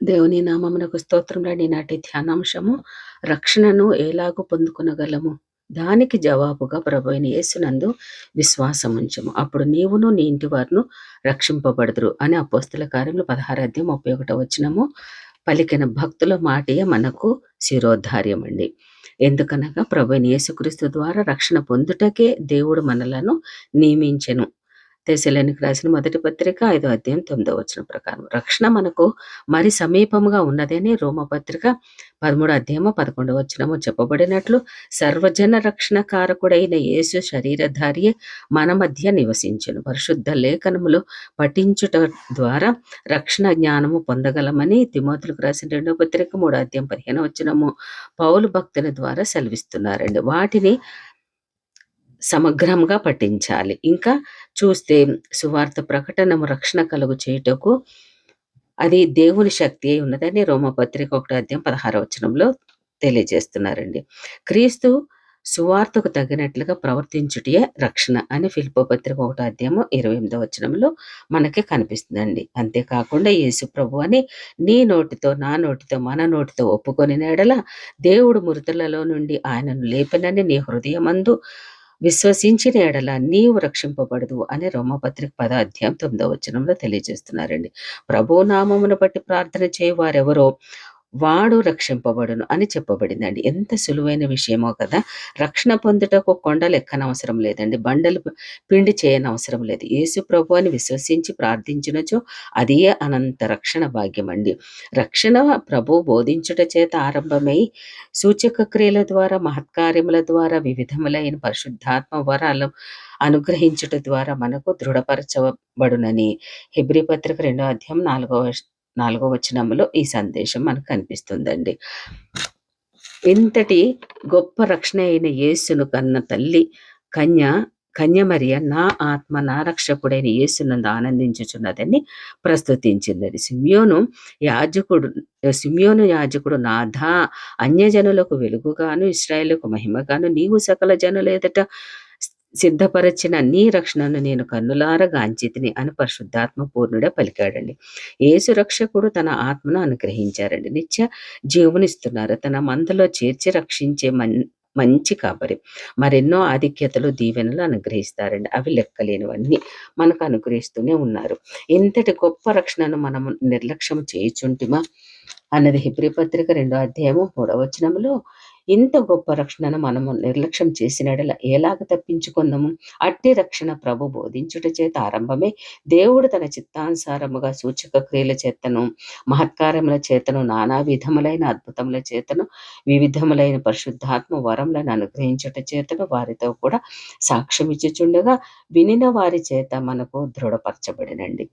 దేవుని నామమునకు స్తోత్రములని నాటి ధ్యానాంశము రక్షణను ఎలాగూ పొందుకొనగలము. దానికి జవాబుగా ప్రభువైన యేసునందు విశ్వాసముంచుము, అప్పుడు నీవును నీ ఇంటి వారును రక్షింపబడుదురు అని అపోస్తల కార్యములు 16:31 పలికిన భక్తుల మాటే మనకు శిరోధార్యం అండి. ఎందుకనగా ప్రభువైన యేసుక్రీస్తు ద్వారా రక్షణ పొందుటకే దేవుడు మనలను నియమించెను. తెస్సలోనికీయులకు రాసిన మొదటి పత్రిక 5:9 ప్రకారం రక్షణ మనకు మరి సమీపముగా ఉన్నదని రోమపత్రిక 13:11 చెప్పబడినట్లు సర్వజన రక్షణ కారకుడైన యేసు శరీరధారియే మన మధ్య నివసించెను. పరిశుద్ధ లేఖనములు పఠించుట ద్వారా రక్షణ జ్ఞానము పొందగలమని తిమోతిలకు రాసిన 2వ పత్రిక 3:15 పౌలు భక్తుని ద్వారా సెలవిస్తున్నారండి. వాటిని సమగ్రంగా పఠించాలి. ఇంకా చూస్తే సువార్త ప్రకటనము రక్షణ కలుగు చేయుటకు అది దేవుని శక్తి అయి ఉన్నదని రోమపత్రిక 1:16 తెలియజేస్తున్నారండి. క్రీస్తు సువార్తకు తగినట్లుగా ప్రవర్తించుటే రక్షణ అని ఫిలిప్పీ పత్రిక 1:28 మనకి కనిపిస్తుందండి. అంతేకాకుండా యేసు ప్రభు అని నీ నోటితో నా నోటితో మన నోటితో ఒప్పుకొని ఎడల దేవుడు మృతులలో నుండి ఆయనను లేపినని నీ హృదయమందు విశ్వసించిన ఎడల నీవు రక్షింపబడదు అని రోమపత్రిక 10:9 తెలియజేస్తున్నారండి. ప్రభు నామమును బట్టి ప్రార్థన చేయవారెవరో వాడు రక్షింపబడును అని చెప్పబడిందండి. ఎంత సులువైన విషయమో కదా. రక్షణ పొందుటకు కొండలు ఎక్కనవసరం లేదండి, బండలు పిండి చేయనవసరం లేదు. యేసు ప్రభు అని విశ్వసించి ప్రార్థించినచో అదే అనంత రక్షణ భాగ్యం అండి. రక్షణ ప్రభు బోధించుట చేత ఆరంభమై సూచక క్రియల ద్వారా మహత్కార్యముల ద్వారా వివిధములైన పరిశుద్ధాత్మ వరాలు అనుగ్రహించుట ద్వారా మనకు దృఢపరచబడునని హెబ్రీ పత్రిక 2:4 ఈ సందేశం మనకు కనిపిస్తుందండి. ఇంతటి గొప్ప రక్షణ అయిన యేసును కన్న తల్లి కన్యమరియ నా ఆత్మ నా రక్షకుడైన యేసునందు ఆనందించుచున్నదని ప్రస్తుతించిందని. సిమియోను యాజకుడు నాథా, అన్యజనులకు వెలుగుగాను ఇశ్రాయేలుకు మహిమగాను నీవు సకల జనుల ఎదుట సిద్ధపరచిన నీ రక్షణను నేను కన్నులార గాంచితిని అని పరిశుద్ధాత్మ పూర్ణుడే పలికాడండి. యేసు రక్షకుడు తన ఆత్మను అనుగ్రహించారండి. నిత్య జీవనిస్తున్నారు. తన మందలో చేర్చి రక్షించే మంచి కాపరి మరెన్నో ఆధిక్యతలు దీవెనలు అనుగ్రహిస్తారండి. అవి లెక్కలేనివన్నీ మనకు అనుగ్రహిస్తూనే ఉన్నారు. ఇంతటి గొప్ప రక్షణను మనము నిర్లక్ష్యం చేయుచుంటిమా అన్నది హెబ్రీ పత్రిక 2:3 ఇంత గొప్ప రక్షణను మనము నిర్లక్ష్యం చేసినడల ఎలాగ తప్పించుకుందాము? అట్టి రక్షణ ప్రభు బోధించుట చేత ఆరంభమే దేవుడు తన చిత్తానుసారముగా సూచక క్రియల చేతను మహత్కారముల చేతను నానా విధములైన అద్భుతముల చేతను వివిధములైన పరిశుద్ధాత్మ వరములను అనుగ్రహించుట చేతను వారితో కూడా సాక్ష్యం ఇచ్చుచుండగా వినిన వారి చేత మనకు దృఢపరచబడినండి.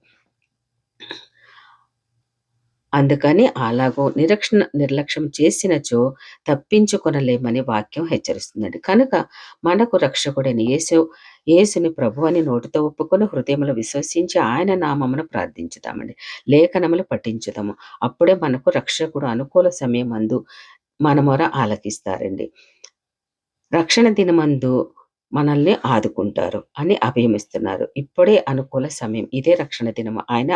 అందుకని అలాగో నిర్లక్ష్యం చేసినచో తప్పించుకొనలేమని వాక్యం హెచ్చరిస్తుందండి. కనుక మనకు రక్షకుడైన యేసుని ప్రభు అని నోటితో ఒప్పుకొని హృదయంలో విశ్వసించి ఆయన నామమును ప్రార్థించుదామండి. లేఖనములు పఠించుదాము. అప్పుడే మనకు రక్షకుడు అనుకూల సమయం అందు మన మొర ఆలకిస్తారండి. రక్షణ దినమందు మనల్ని ఆదుకుంటారు అని అభయమిస్తున్నారు. ఇప్పుడే అనుకూల సమయం, ఇదే రక్షణ దినము ఆయన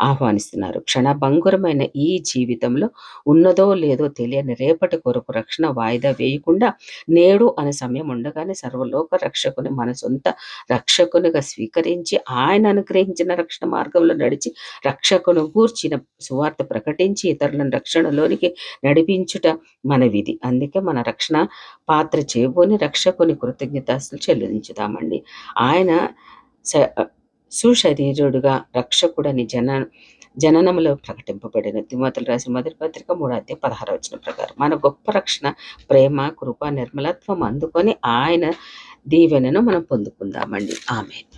ఆహ్వానిస్తున్నారు. క్షణభంగురమైన ఈ జీవితంలో ఉన్నదో లేదో తెలియని రేపటి కొరకు రక్షణ వాయిదా వేయకుండా నేడు అనే సమయం ఉండగానే సర్వలోక రక్షకుని మన సొంత రక్షకునిగా స్వీకరించి ఆయన అనుగ్రహించిన రక్షణ మార్గంలో నడిచి రక్షకును గూర్చిన సువార్త ప్రకటించి ఇతరులను రక్షణలోనికి నడిపించుట మన విధి. అందుకే మన రక్షణ పాత్ర చేయబోని రక్షకుని కృతజ్ఞతాస్తుతులు చెల్లించుదామండి. ఆయన సుశరీరుడుగా రక్షకుడని జననములో ప్రకటింపబడిన తిమోతిలకు రాసిన మొదటి పత్రిక 3:16 ప్రకారం మన గొప్ప రక్షణ ప్రేమ కృప నిర్మలత్వం అందుకొని ఆయన దీవెనను మనం పొందుకుందామండి. ఆమేన్.